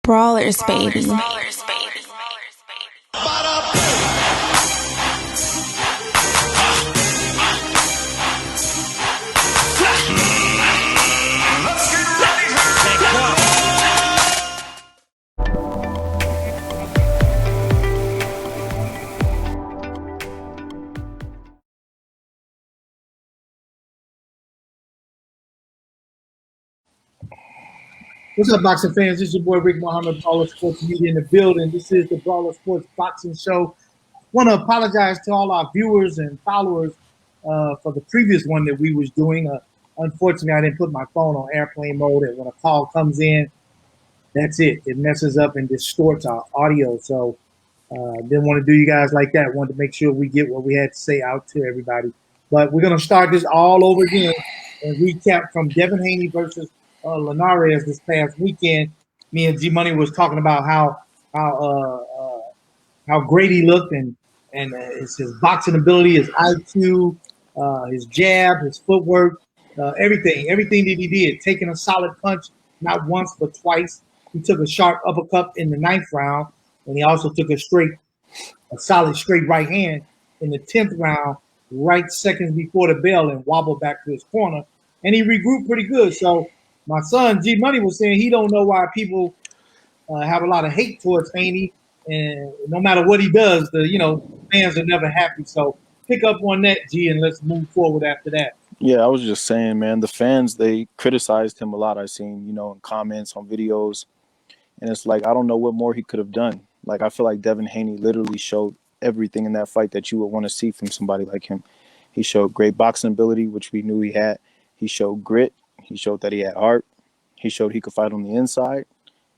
Brawlers, baby. What's up, boxing fans? This is your boy Rick Mohamed, Brawler Sports Media in the building. This is the Brawler Sports Boxing Show. Want to apologize to all our viewers and followers for the previous one that we was doing. Unfortunately, I didn't put my phone on airplane mode, and when a call comes in, that's it. It messes up and distorts our audio. So didn't want to do you guys like that. Wanted to make sure we get what we had to say out to everybody. But we're going to start this all over again and recap from Devin Haney versus Linares this past weekend. Me and GMoney was talking about how great he looked and his boxing ability, his IQ, his jab, his footwork, everything that he did. Taking a solid punch, not once but twice. He took a sharp uppercut in the 9th round, and he also took a solid straight right hand in the 10th round, right seconds before the bell, and wobbled back to his corner. And he regrouped pretty good. So my son GMoney was saying he don't know why people have a lot of hate towards Haney, and no matter what he does, the fans are never happy. So pick up on that, G, and let's move forward after that. Yeah, I was just saying, man, the fans, they criticized him a lot. I've seen, in comments on videos, and it's like I don't know what more he could have done. Like I feel like Devin Haney literally showed everything in that fight that you would want to see from somebody like him. He showed great boxing ability, which we knew he had. He showed grit. He showed that he had heart. He showed he could fight on the inside.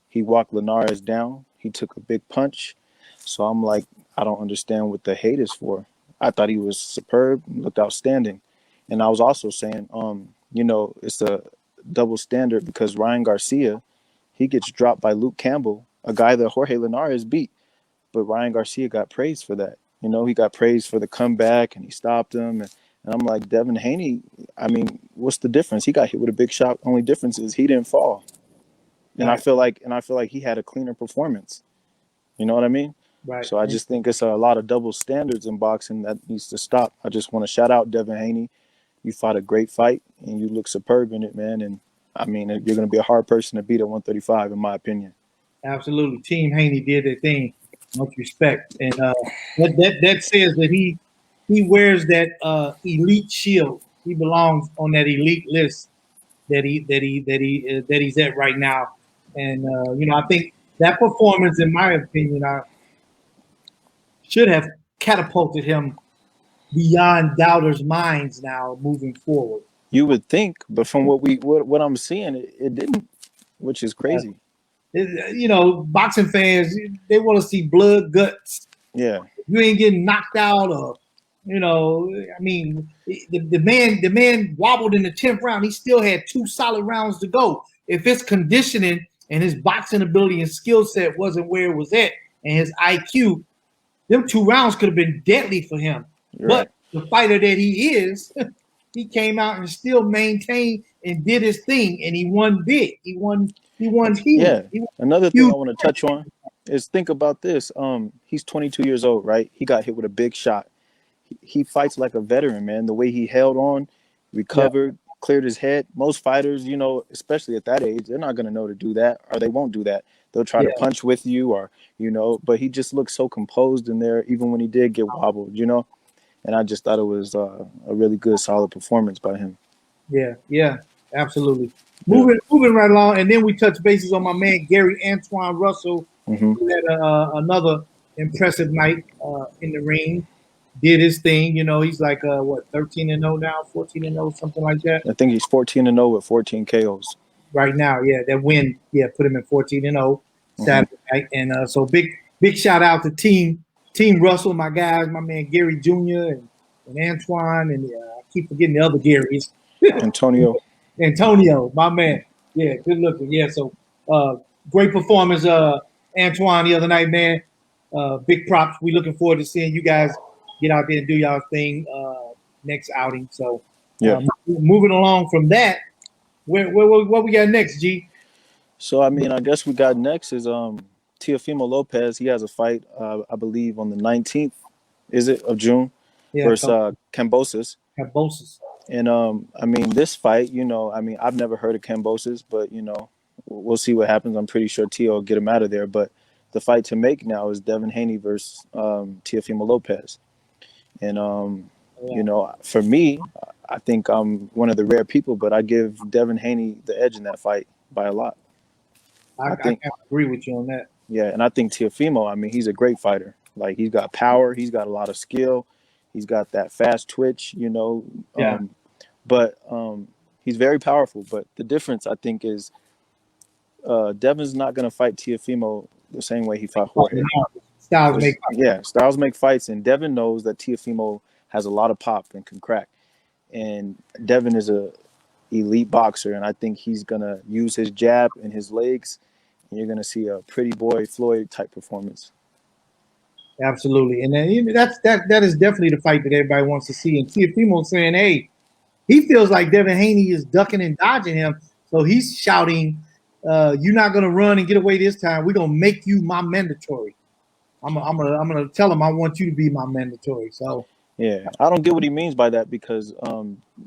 He walked Linares down. He took a big punch. So I'm like, I don't understand what the hate is for. I thought he was superb, looked outstanding. And I was also saying, it's a double standard because Ryan Garcia, he gets dropped by Luke Campbell, a guy that Jorge Linares beat. But Ryan Garcia got praised for that. He got praised for the comeback and he stopped him. And I'm like, Devin Haney, I mean, what's the difference? He got hit with a big shot. Only difference is he didn't fall. And Right. I feel like he had a cleaner performance. You know what I mean? Right. So I just think it's a lot of double standards in boxing that needs to stop. I just want to shout out Devin Haney. You fought a great fight and you look superb in it, man. And I mean, you're going to be a hard person to beat at 135, in my opinion. Absolutely. Team Haney did their thing. Much respect. And that says that he wears that elite shield. He belongs on that elite list that he's at right now. And I think that performance, in my opinion, should have catapulted him beyond doubters' minds now moving forward. You would think, but from what I'm seeing, it didn't, which is crazy. Boxing fans, they want to see blood, guts. Yeah. You ain't getting knocked out or, I mean, the man wobbled in the 10th round. He still had 2 solid rounds to go. If his conditioning and his boxing ability and skill set wasn't where it was at, and his IQ, them 2 rounds could have been deadly for him. Right. But the fighter that he is, he came out and still maintained and did his thing, and he won big. He won huge. Yeah. Another thing I want to touch on is think about this. He's 22 years old, right? He got hit with a big shot. He fights like a veteran, man. The way he held on, recovered, cleared his head. Most fighters, especially at that age, they're not going to know to do that, or they won't do that. They'll try to punch with you, or but he just looked so composed in there, even when he did get wobbled, And I just thought it was a really good, solid performance by him. Yeah, absolutely. Moving right along, and then we touch bases on my man Gary Antoine Russell, who had another impressive night in the ring. Did his thing, he's like 13-0 now, 14-0, something like that. I think he's 14-0 with 14 KOs right now. Yeah, that win, put him in 14-0 Saturday night, and so big shout out to Team Russell, my guys, my man Gary Jr. and Antoine, and I keep forgetting the other Garys. Antonio, my man. Yeah, good looking. Yeah, so great performance, Antoine, the other night, man. Big props. We looking forward to seeing you guys get out there and do y'all thing next outing. So moving along from that, what we got next, G? So I mean, I guess we got next is Teofimo Lopez. He has a fight, I believe, on the 19th, is it, of June, Yeah, versus Kambosos. Cambosis. And I mean, this fight, I mean, I've never heard of Kambosos, but we'll see what happens. I'm pretty sure Tio will get him out of there. But the fight to make now is Devin Haney versus Teofimo Lopez. And Yeah, for me, I think I'm one of the rare people, but I give Devin Haney the edge in that fight by a lot. I I think, can't agree with you on that. yeah, and I think Teofimo, I mean, he's a great fighter. Like, he's got power, he's got a lot of skill, he's got that fast twitch, Yeah. but he's very powerful. But the difference, I think, is Devin's not going to fight Teofimo the same way he fought Jorge. Styles make Yeah, styles make fights, and Devin knows that Teofimo has a lot of pop and can crack. And Devin is a elite boxer, and I think he's going to use his jab and his legs, and you're going to see a pretty boy Floyd type performance. absolutely, and then that is definitely the fight that everybody wants to see. And Teofimo saying, "Hey, he feels like Devin Haney is ducking and dodging him, so he's shouting, "You're not going to run and get away this time. We're going to make you my mandatory. I'm gonna tell him I want you to be my mandatory." So Yeah, I don't get what he means by that because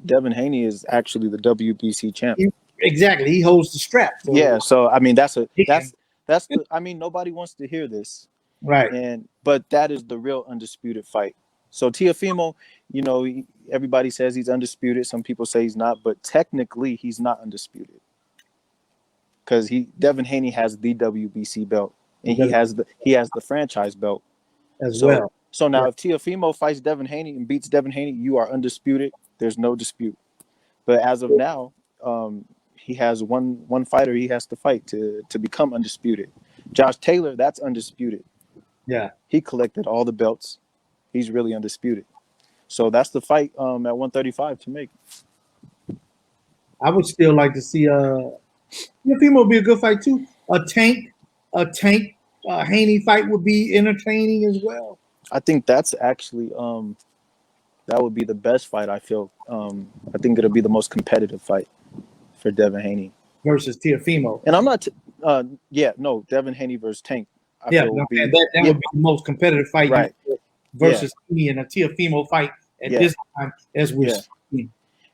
Devin Haney is actually the WBC champ. exactly, he holds the strap. So Yeah, so I mean that's yeah, the I mean nobody wants to hear this, right. but that is the real undisputed fight. So Teofimo, everybody says he's undisputed. Some people say he's not, but technically he's not undisputed because Devin Haney has the WBC belt and he has the franchise belt As So well. so now Yeah. if Teofimo fights Devin Haney and beats Devin Haney, you are undisputed. There's no dispute. But as of now, he has one fighter he has to fight to become undisputed. Josh Taylor, that's undisputed. Yeah. He collected all the belts. He's really undisputed. So that's the fight at 135 to make. I would still like to see Teofimo would be a good fight too. A tank Haney fight would be entertaining as well. I think that's actually that would be the best fight. I feel. I think it'll be the most competitive fight for Devin Haney. Versus Teofimo. And I'm not. No, Devin Haney versus Tank. I Yeah, feel no, would be, man, that yeah, would be the most competitive fight right. versus me and a Teofimo fight at Yeah. this time as we're Yeah. speaking.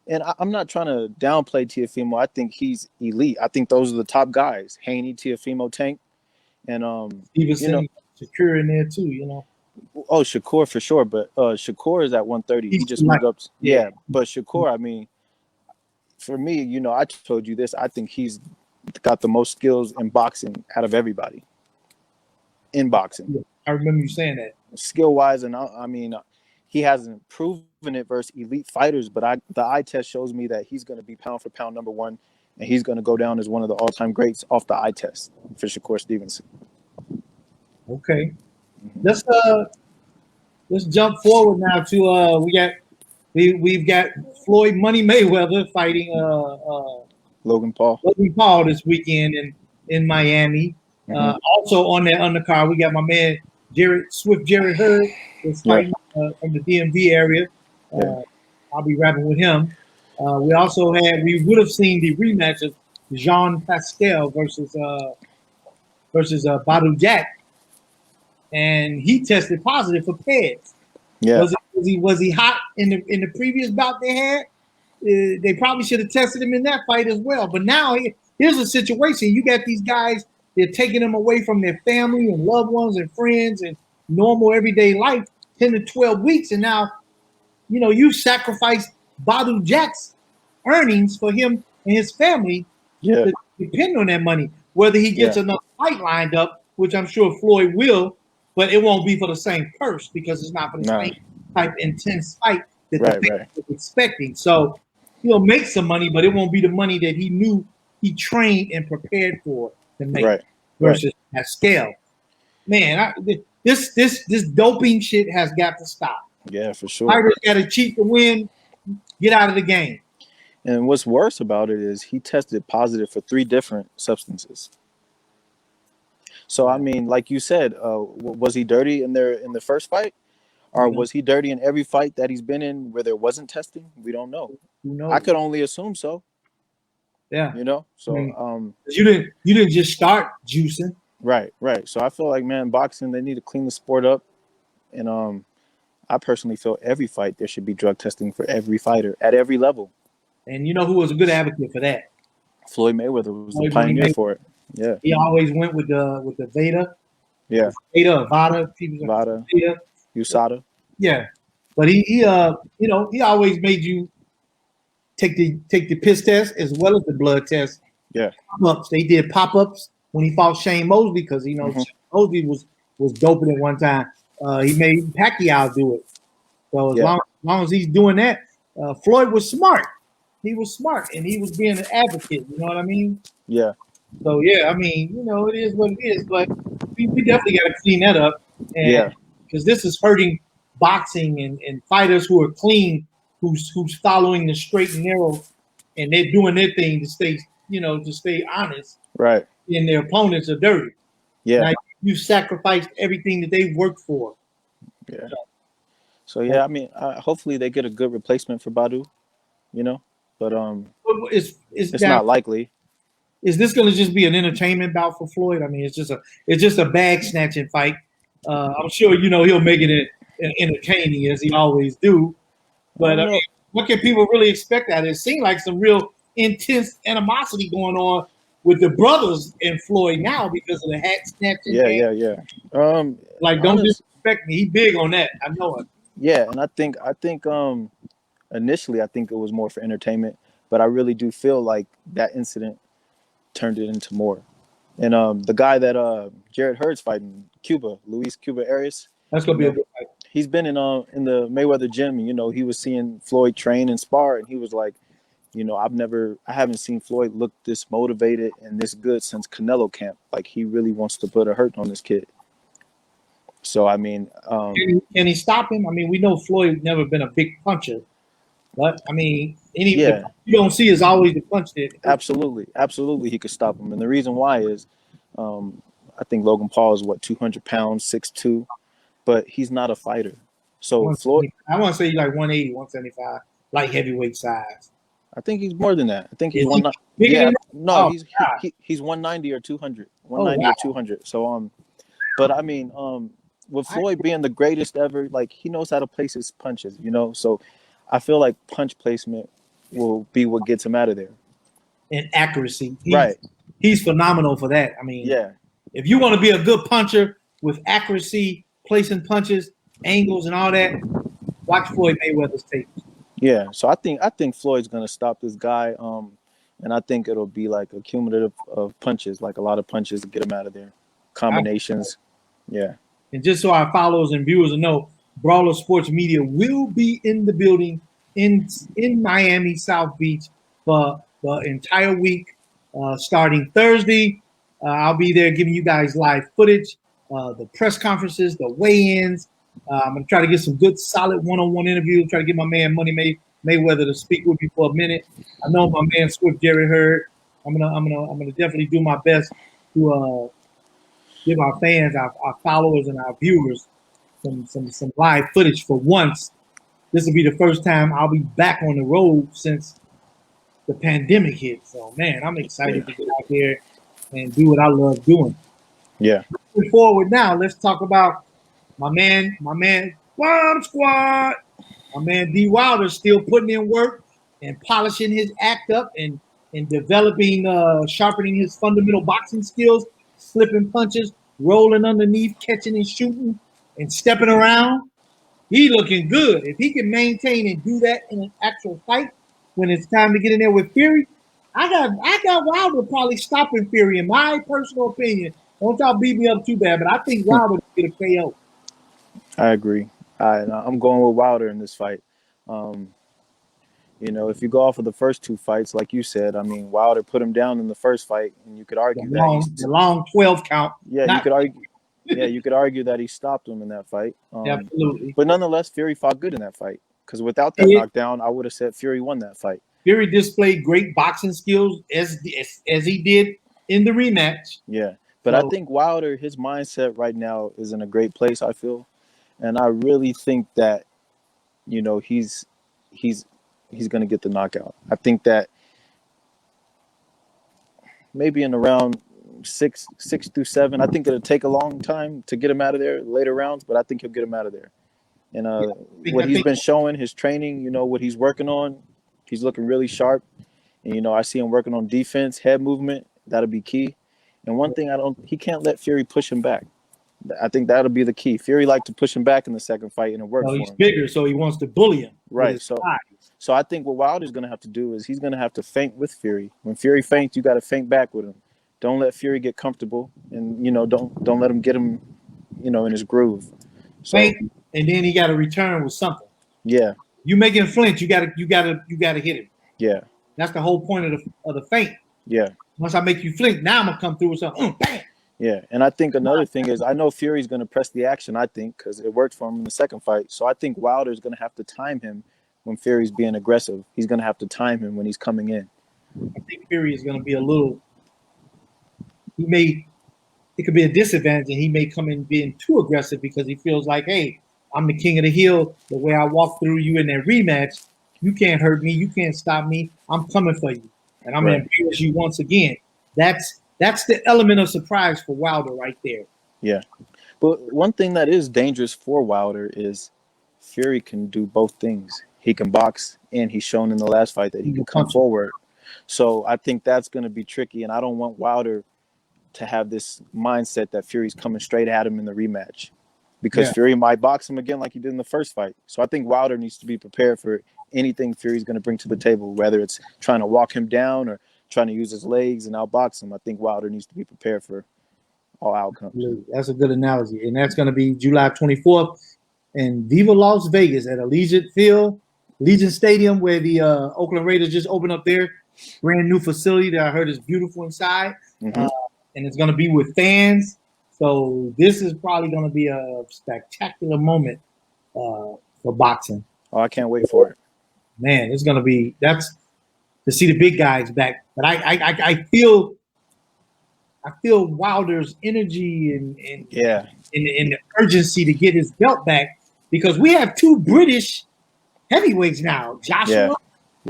And I'm not trying to downplay Teofimo. I think he's elite. I think those are the top guys: Haney, Teofimo, Tank, and Stevenson, secure in there too. Oh, Shakur for sure. But Shakur is at 130. He just moved up. Yeah, but Shakur, I mean, for me, I told you this. I think he's got the most skills in boxing out of everybody. In boxing, I remember you saying that. skill wise, and I mean, he hasn't proven it versus elite fighters, but the eye test shows me that he's going to be pound for pound number one, and he's going to go down as one of the all-time greats off the eye test for Shakur Stevenson. Okay, let's jump forward now to we've got Floyd Money Mayweather fighting Logan Paul this weekend in Miami. Also on that undercard, we got my man Jared Hurd is fighting from the DMV area. I'll be rapping with him. We would have seen the rematch of Jean Pascal versus Badu Jack, and he tested positive for PEDs. Yeah. Was he hot in the previous bout they had? They probably should have tested him in that fight as well. But now here's a situation: you got these guys. They're taking them away from their family and loved ones and friends and normal everyday life 10 to 12 weeks. And now, you sacrificed Badu Jack's earnings for him and his family to depend on that money. Whether he gets another fight lined up, which I'm sure Floyd will, but it won't be for the same purse because it's not for the same type intense fight that the fans was expecting. So he'll make some money, but it won't be the money that he knew he trained and prepared for to make versus Pascal. Man, this doping shit has got to stop. Yeah, for sure. Fighters got to cheat to win. Get out of the game. And what's worse about it is he tested positive for 3 different substances. So I mean, like you said, was he dirty in the first fight, or was he dirty in every fight that he's been in where there wasn't testing? We don't know. I could only assume so. Yeah. you know. I So mean, you didn't just start juicing. right, right. So I feel like, man, boxing, they need to clean the sport up, and I personally feel every fight there should be drug testing for every fighter at every level. And you know who was a good advocate for that? Floyd Mayweather was the Floyd Money pioneer Mayweather. for it. Yeah, He always went with the Veda, yeah. Veda or Vada. People like Vada, Veda. USADA. Yeah, but he always made you take the piss test as well as the blood test. Yeah. Pop-ups. They did pop-ups when he fought Shane Mosley because Hmm. Shane Mosley was doping at one time. He made Pacquiao do it. So as Yeah, long as he's doing that, Floyd was smart. He was smart and he was being an advocate. You know what I mean? yeah, So yeah, I mean, it is what it is, but we definitely got to clean that up, and yeah, because this is hurting boxing and fighters who are clean, who's following the straight and narrow, and they're doing their thing to stay honest, right. and their opponents are dirty. Yeah, Now you sacrificed everything that they've worked for. yeah. So yeah, I mean, hopefully they get a good replacement for Badu, you know, but Is it's now not likely. is this going to just be an entertainment bout for Floyd? I mean, it's just a bag snatching fight. I'm sure he'll make it entertaining as he always do. I But don't I mean, know. what can people really expect out of it? It seems like some real intense animosity going on with the brothers and Floyd now because of the hat snatching. Yeah, yeah, yeah. Like, don't Honest. disrespect me. He big on that. I know it. Yeah, and I think initially I think it was more for entertainment, but I really do feel like that incident turned it into more. And the guy that Jared Hurd's fighting, Cuba, Luis Cuba Arias, That's gonna you be a know, good fight. he's been in the Mayweather gym. And, he was seeing Floyd train and spar, and he was like, I haven't seen Floyd look this motivated and this good since Canelo camp. Like he really wants to put a hurt on this kid. So I mean, Can he stop him? I mean, we know Floyd never been a big puncher, but I mean, the yeah, punch you don't see is always the punch that hurt. absolutely, absolutely, he could stop him. And the reason why is, um, I think Logan Paul is what 200 pounds, 6'2", but he's not a fighter. So Floyd, I want to say like 180, 175, like heavyweight size. I think he's more than that. I think he's Is he one. bigger Yeah, than that? no, Oh God! he's 190 or 200, Oh 190 wow! or 200. So but I mean, with I, Floyd being the greatest ever, like he knows how to place his punches, So I feel like punch placement will be what gets him out of there. and accuracy. He's Right. he's phenomenal for that. I mean, Yeah. if you want to be a good puncher with accuracy, placing punches, angles, and all that, watch Floyd Mayweather's tapes. Yeah. So I think Floyd's gonna stop this guy. And I think it'll be like a cumulative of punches, like a lot of punches to get him out of there. Combinations. Yeah. And just so our followers and viewers know, Brawler Sports Media will be in the building in Miami, South Beach for the entire week, starting Thursday. I'll be there giving you guys live footage, the press conferences, the weigh-ins. I'm gonna try to get some good, solid one-on-one interviews. Try to get my man Mayweather to speak with me for a minute. I know my man Swift Jerry Hurd. I'm gonna definitely do my best to give our fans, our followers, and our viewers some live footage for once. This will be the first time I'll be back on the road since the pandemic hit. So man, I'm Yeah. excited to get out there and do what I love doing. Yeah. Moving forward now, let's talk about my man, Bomb Squad. My man D Wilder still putting in work and polishing his act up and developing, sharpening his fundamental boxing skills, slipping punches, rolling underneath, catching and shooting, and stepping around. He looking good. If he can maintain and do that in an actual fight when it's time to get in there with Fury, I got Wilder probably stopping Fury in my personal opinion. Don't y'all beat me up too bad, but I think Wilder will get a KO. I agree. I'm going with Wilder in this fight. Um, if you go off of the first two fights, like you said, I mean, Wilder put him down in the first fight, and you could argue that The long 12 count. yeah, Not you could argue that he stopped him in that fight. absolutely. But nonetheless, Fury fought good in that fight because without that knockdown, I would have said Fury won that fight. Fury displayed great boxing skills as he did in the rematch. Yeah, but I think Wilder, his mindset right now is in a great place. I feel, and I really think that he's going to get the knockout. I think that maybe in around six through seven. I think it'll take a long time to get him out of there later rounds, but I think he'll get him out of there. And what he's been showing, his training, you know, what he's working on, he's looking really sharp. And, you know, I see him working on defense, head movement. That'll be key. And one thing he can't let Fury push him back. I think that'll be the key. Fury liked to push him back in the second fight, and it worked for him. He's bigger, so he wants to bully him. Right. So I think what Wilder's going to have to do is he's going to have to feint with Fury. When Fury feints, you got to feint back with him. Don't let Fury get comfortable, and, you know, don't let him get him, you know, in his groove. So, feint, and then he got to return with something. Yeah. You make him flinch, you got to hit him. Yeah. That's the whole point of the feint. Yeah. Once I make you flinch, now I'm gonna come through with something. Bam. Yeah, and I think another thing is I know Fury's going to press the action, I think, because it worked for him in the second fight. So I think Wilder's going to have to time him when Fury's being aggressive. He's going to have to time him when he's coming in. I think Fury is going to be a little – it could be a disadvantage, and he may come in being too aggressive because he feels like, hey, I'm the king of the hill. The way I walk through you in that rematch, you can't hurt me. You can't stop me. I'm coming for you, and I'm going to embarrass you once again. That's the element of surprise for Wilder right there. Yeah. But one thing that is dangerous for Wilder is Fury can do both things. He can box, and he's shown in the last fight that he can come forward. So I think that's going to be tricky, and I don't want Wilder to have this mindset that Fury's coming straight at him in the rematch because Fury might box him again like he did in the first fight. So I think Wilder needs to be prepared for anything Fury's going to bring to the table, whether it's trying to walk him down or trying to use his legs and outbox him. I think Wilder needs to be prepared for all outcomes. That's a good analogy. And that's going to be July 24th in Viva Las Vegas at Allegiant Stadium, where the Oakland Raiders just opened up their brand new facility that I heard is beautiful inside. Mm-hmm. And it's going to be with fans. So this is probably going to be a spectacular moment for boxing. Oh, I can't wait for it. Man, it's going to be – that's – to see the big guys back. But I feel Wilder's energy and the urgency to get his belt back because we have two British heavyweights now, Joshua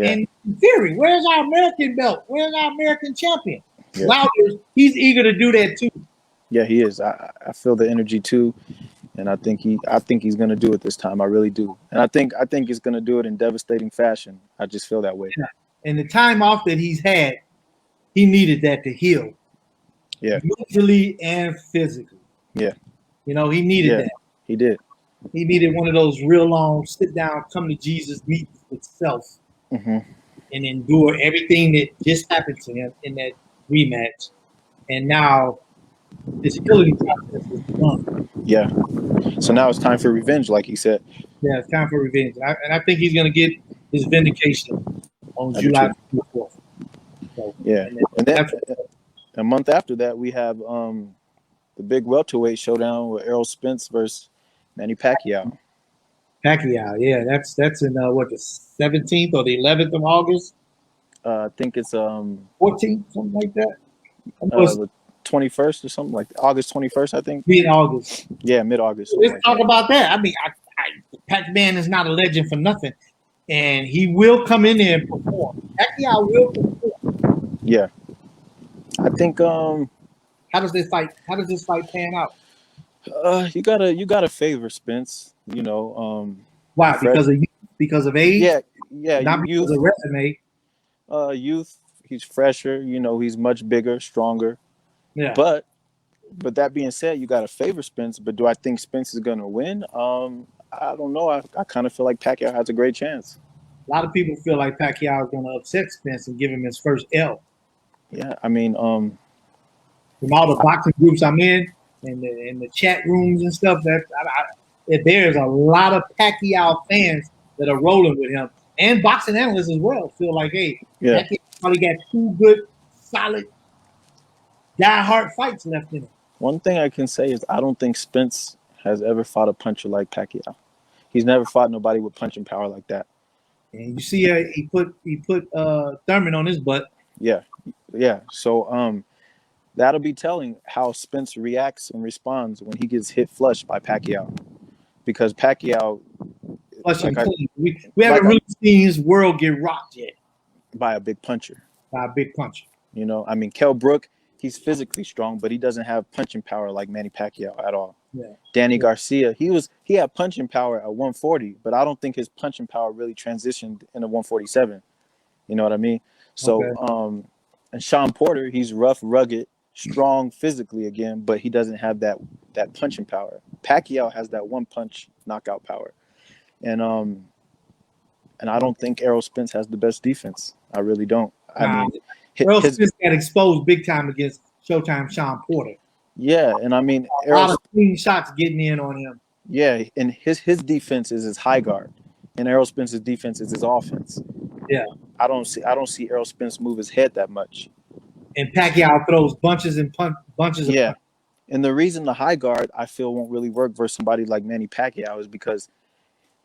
and Fury. Where's our American belt? Where's our American champion? Yeah. Wilder, he's eager to do that too. Yeah, he is. I feel the energy too, and I think he's going to do it this time. I really do, and I think he's going to do it in devastating fashion. I just feel that way. Yeah. And the time off that he's had, he needed that to heal. Yeah. Mentally and physically. Yeah. You know, he needed that. He did. He needed one of those real long sit down, come to Jesus meetings with self and endure everything that just happened to him in that rematch. And now this healing process is done. Yeah. So now it's time for revenge, like he said. Yeah, it's time for revenge. And I think he's going to get his vindication on July 24th. So, and then a month after that, we have the big welterweight showdown with Errol Spence versus Manny Pacquiao. Yeah, that's in the 17th or the 11th of August. I think it's 14th, something like that. The 21st or something like that. August 21st, I think. Mid-August. Yeah, mid-August. Let's talk about that. I mean, Pac-Man is not a legend for nothing. And he will come in there and perform. Pacquiao will perform. Yeah. I think how does this fight pan out? You gotta favor Spence, you know. Why? Because of age? Yeah. Not because of resume. Youth, he's fresher, you know, he's much bigger, stronger. Yeah. But that being said, you gotta favor Spence, but do I think Spence is gonna win? I don't know. I kind of feel like Pacquiao has a great chance. A lot of people feel like Pacquiao is going to upset Spence and give him his first L. Yeah, I mean, from all the boxing groups I'm in and the chat rooms and stuff, there's a lot of Pacquiao fans that are rolling with him, and boxing analysts as well feel like, hey, Pacquiao probably got two good, solid, die-hard fights left in him. One thing I can say is I don't think Spence has ever fought a puncher like Pacquiao. He's never fought nobody with punching power like that. And you see, he put Thurman on his butt. Yeah. So that'll be telling how Spence reacts and responds when he gets hit flush by Pacquiao, because Pacquiao, we haven't really seen his world get rocked yet by a big puncher. Yeah. You know, I mean, Kell Brook, he's physically strong, but he doesn't have punching power like Manny Pacquiao at all. Yeah. Danny Garcia, he had punching power at 140, but I don't think his punching power really transitioned into 147. You know what I mean? So, Okay. and Sean Porter, he's rough, rugged, strong physically again, but he doesn't have that punching power. Pacquiao has that one punch knockout power, and I don't think Errol Spence has the best defense. I really don't. I Nah, mean, Earl his Smith got exposed big time against Showtime Sean Porter. yeah, and I mean A Errol, lot of clean shots getting in on him. yeah, and his defense is his high guard, and Errol Spence's defense is his offense. Yeah. I don't see Errol Spence move his head that much. And Pacquiao throws bunches and bunches of Yeah, punches. and the reason the high guard I feel won't really work versus somebody like Manny Pacquiao is because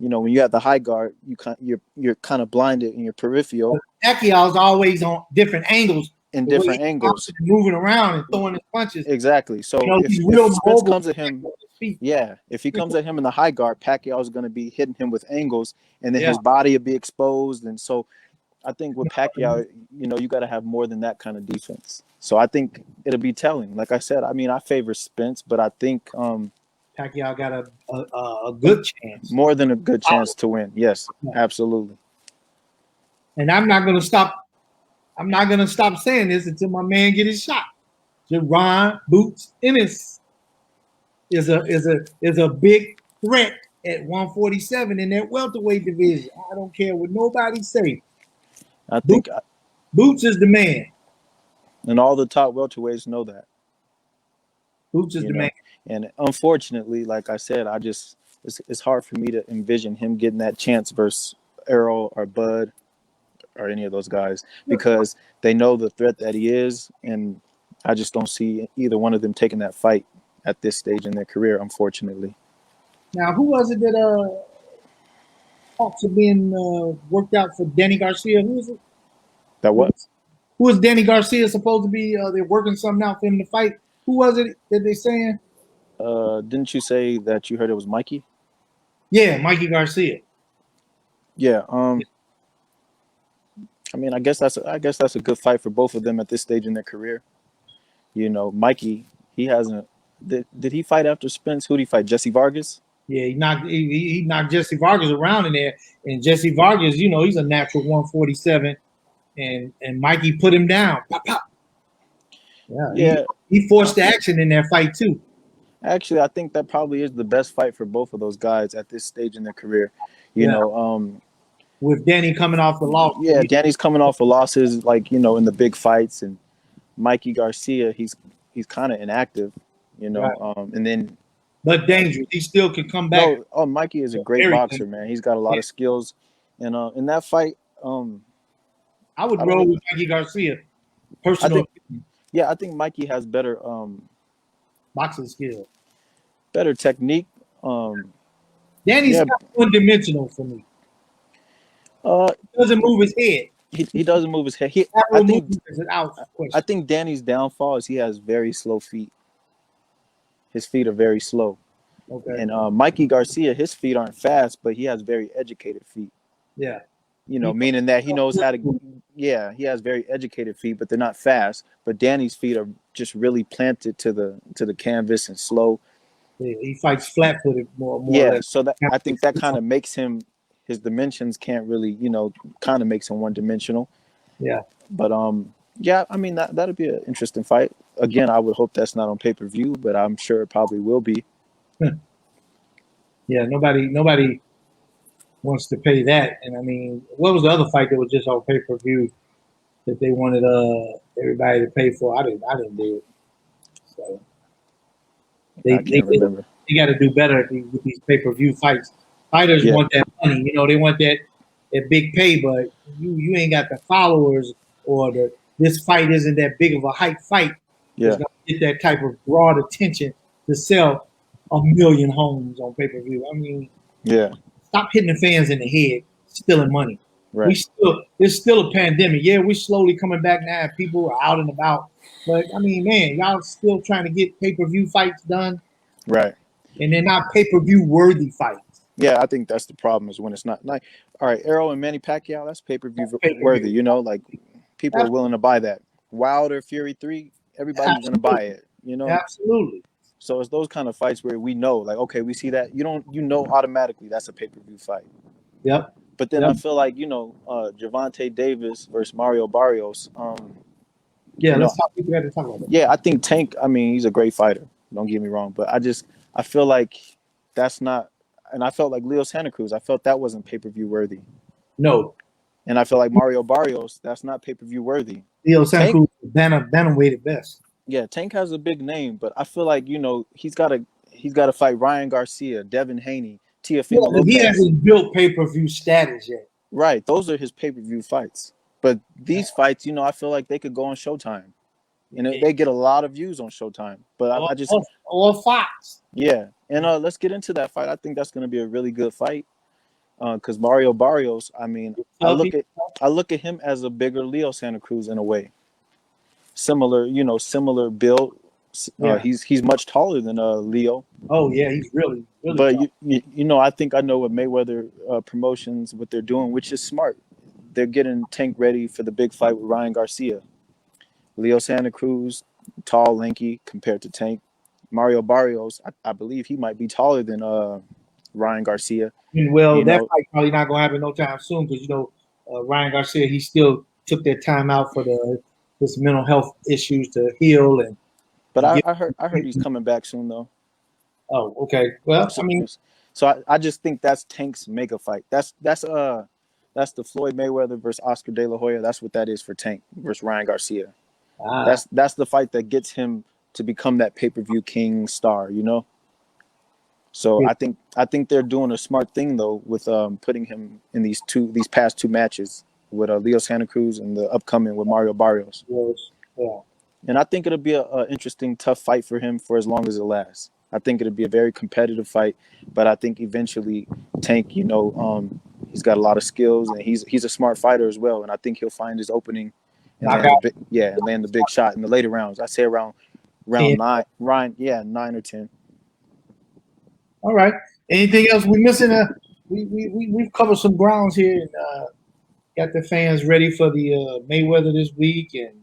when you have the high guard, you're kind of blinded in your peripheral Pacquiao's always on different angles. in The way different he's angles. moving around and throwing his punches. Exactly. So He's if real Spence mobile. comes at him, yeah, if he comes at him in the high guard, Pacquiao is going to be hitting him with angles, and then Yeah. his body will be exposed. And so I think with Pacquiao, you got to have more than that kind of defense. So I think it'll be telling. Like I said, I mean, I favor Spence, but I think Pacquiao got a good chance. more than a good chance to win. Yes, absolutely. And I'm not gonna stop saying this until my man get his shot. Jaron Boots Ennis is a big threat at 147 in that welterweight division. I don't care what nobody say. I think Boots is the man. And all the top welterweights know that. Boots is the man. And unfortunately, like I said, it's hard for me to envision him getting that chance versus Errol or Bud or any of those guys because they know the threat that he is, and I just don't see either one of them taking that fight at this stage in their career, unfortunately. Now, who was it that talks have been worked out for Danny Garcia? Who is it? That what? Who is Danny Garcia supposed to be? They're working something out for him to fight. Who was it that they saying? Didn't you say that you heard it was Mikey? Yeah, Mikey Garcia. Yeah. I mean, I guess that's a good fight for both of them at this stage in their career. Mikey, he hasn't. Did he fight after Spence? Who did he fight? Jesse Vargas? Yeah, he knocked Jesse Vargas around in there, and Jesse Vargas, he's a natural 147, and Mikey put him down. Pop, pop. Yeah. He forced the action in that fight too. Actually, I think that probably is the best fight for both of those guys at this stage in their career. With Danny coming off the loss. Yeah, Danny's coming off of losses, like in the big fights, and Mikey Garcia, he's kind of inactive, Right. and then. But dangerous. He still can come back. Mikey is a great boxer, man. He's got a lot of skills, and in that fight, I would roll with Mikey Garcia. Personal. I think Mikey has better boxing skill, better technique. Danny's one-dimensional for me. He doesn't move his head. He doesn't move his head. I think Danny's downfall is he has very slow feet. His feet are very slow. Okay. And Mikey Garcia, his feet aren't fast, but he has very educated feet. Yeah. Meaning that he knows how to. Yeah, he has very educated feet, but they're not fast. But Danny's feet are just really planted to the canvas and slow. Yeah, he fights flat-footed more. Yeah, so that I think that kind of makes him. His dimensions can't really, kind of makes him one-dimensional. Yeah. But yeah, I mean that'd be an interesting fight. Again, I would hope that's not on pay-per-view, but I'm sure it probably will be. Yeah, nobody wants to pay that. And I mean, what was the other fight that was just on pay-per-view that they wanted everybody to pay for? I didn't do it. So I can't remember. They got to do better with these pay-per-view fights. Fighters want that money, they want that big pay, but you ain't got the followers or this fight isn't that big of a hype fight. Yeah. It's gonna get that type of broad attention to sell 1 million homes on pay-per-view. I mean, stop hitting the fans in the head, stealing money. Right. There's still a pandemic. Yeah, we're slowly coming back now. People are out and about. But I mean, man, y'all still trying to get pay-per-view fights done. Right. And they're not pay-per-view worthy fights. Yeah, I think that's the problem is when it's not like, all right, Errol and Manny Pacquiao, that's pay-per-view worthy, like people are willing to buy that. Wilder Fury 3, everybody's gonna buy it, you know. Absolutely. So it's those kind of fights where we know, like, okay, we see that you know automatically that's a pay-per-view fight. Yep. But then Yep. I feel like Gervonta Davis versus Mario Barrios. Yeah, You know, we got to talk about that. yeah, I think Tank. I mean, he's a great fighter. Don't get me wrong, but I feel like that's not. And I felt like Leo Santa Cruz. I felt that wasn't pay-per-view worthy. No. And I feel like Mario Barrios. That's not pay-per-view worthy. Leo Santa Tank, Cruz, bantamweight at best. yeah, Tank has a big name, but I feel like he's got to fight Ryan Garcia, Devin Haney, Yeah, Teofimo but he Lopez. hasn't built pay-per-view status yet. Right, those are his pay-per-view fights. But these fights, I feel like they could go on Showtime, and they get a lot of views on Showtime. But I just or Fox. Yeah, and let's get into that fight. I think that's going to be a really good fight because Mario Barrios. I mean, I look at him as a bigger Leo Santa Cruz in a way. Similar build. Yeah. He's much taller than Leo. Oh yeah, he's really But tall. I think I know what Mayweather Promotions what they're doing, which is smart. They're getting Tank ready for the big fight with Ryan Garcia. Leo Santa Cruz, tall, lanky compared to Tank. Mario Barrios, I believe he might be taller than Ryan Garcia. Well, that fight probably not gonna happen no time soon because Ryan Garcia, he still took that time out for his mental health issues to heal But I heard he's coming back soon though. Oh, okay. Well, so I just think that's Tank's mega fight. That's the Floyd Mayweather versus Oscar De La Hoya. That's what that is for Tank versus Ryan Garcia. That's the fight that gets him to become that pay-per-view king star, So yeah. I think they're doing a smart thing though with putting him in these past two matches with Leo Santa Cruz and the upcoming with Mario Barrios. Yes. Yeah. And I think it'll be an interesting, tough fight for him for as long as it lasts. I think it'll be a very competitive fight, but I think eventually Tank, he's got a lot of skills and he's a smart fighter as well. And I think he'll find his opening and land the big shot in the later rounds. I say around 9, 9 or 10. All right. Anything else we're missing? We've covered some grounds here and got the fans ready for the Mayweather this week and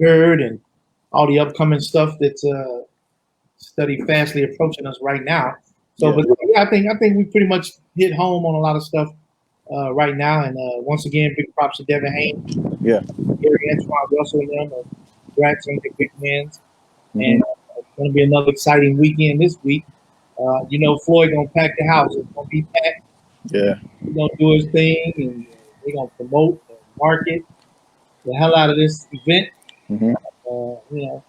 Heard and all the upcoming stuff that's study fastly approaching us right now. So, but I think we pretty much hit home on a lot of stuff right now. And once again, big props to Devin Haney, Gary Antoine Russell, and them. Congrats on the big wins. Mm-hmm. And it's going to be another exciting weekend this week. Floyd gonna pack the house. It's gonna be packed. Yeah, he's gonna do his thing, and they're gonna promote and market the hell out of this event. Mm-hmm. The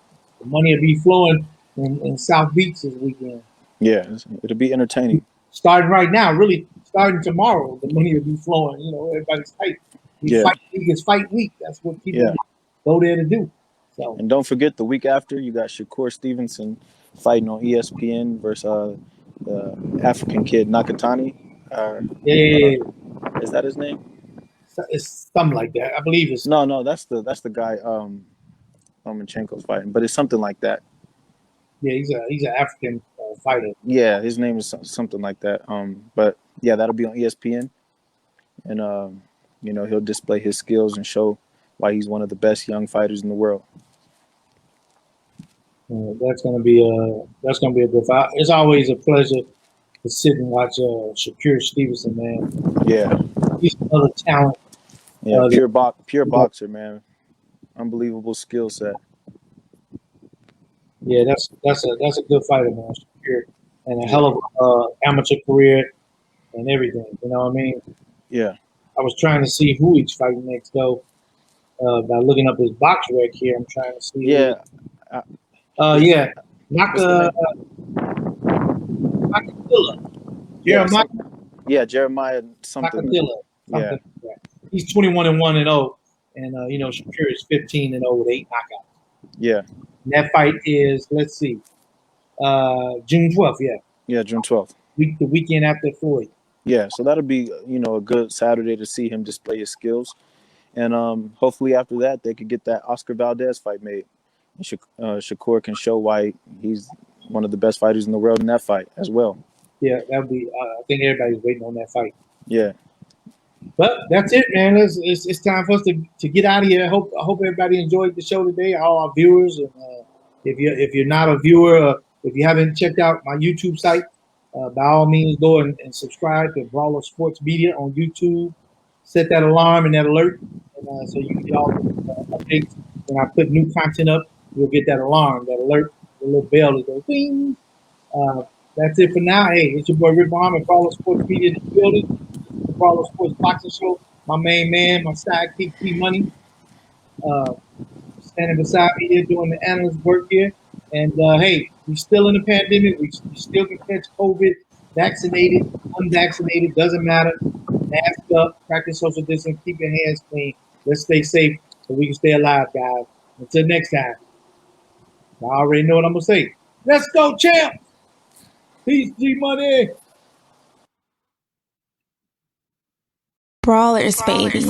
money will be flowing in South Beach this weekend. Yeah, it'll be entertaining. Starting right now, really starting tomorrow, the money will be flowing. Everybody's tight. It's fight week. That's what people go there to do. So, and don't forget the week after you got Shakur Stevenson fighting on ESPN versus the African kid Nakatani. Is that his name? It's something like that. I believe it's no. That's the guy Lomachenko's fighting, but it's something like that. Yeah, he's an African fighter. Yeah, his name is something like that. But yeah, that'll be on ESPN, and he'll display his skills and show why he's one of the best young fighters in the world. That's gonna be a good fight. It's always a pleasure to sit and watch Shakur Stevenson, man. Yeah, he's another talent. Yeah, pure boxer, man. Unbelievable skill set. Yeah, that's a good fighter, man. Shakur, and a hell of amateur career and everything. You know what I mean? Yeah. I was trying to see who he's fighting next, though. By looking up his box rec here, I'm trying to see. Yeah. Nakatilla. Jeremiah. Yeah, Jeremiah something. Nakatilla. Yeah. He's 21-1-0, and Shakur is 15-0 with 8 knockouts. Yeah. And that fight is, let's see, June 12th. Yeah. Yeah, June 12th. The weekend after Floyd. Yeah, so that'll be a good Saturday to see him display his skills, and hopefully after that they could get that Oscar Valdez fight made. And Shakur can show why he's one of the best fighters in the world in that fight as well. Yeah, that'd be. I think everybody's waiting on that fight. Yeah. But that's it, man. It's time for us to get out of here. I hope everybody enjoyed the show today, all our viewers. And if you're not a viewer, if you haven't checked out my YouTube site, by all means go and subscribe to Brawler Sports Media on YouTube. Set that alarm and that alert, and so you get all the updates when I put new content up. You'll get that alarm, that alert, the little bell that goes ding. Uh, that's it for now. Hey, it's your boy Rick Mohamed, Brawler Sports Media in the building. The Brawler Sports Boxing Show. My main man, my sidekick, GMoney, uh, standing beside me here doing the analyst work here. And hey, we still in the pandemic. We still can catch COVID. Vaccinated, unvaccinated, doesn't matter. Mask up, practice social distance, keep your hands clean. Let's stay safe so we can stay alive, guys. Until next time, I already know what I'm gonna say. Let's go, champs! Peace, G-Money. Brawlers, baby.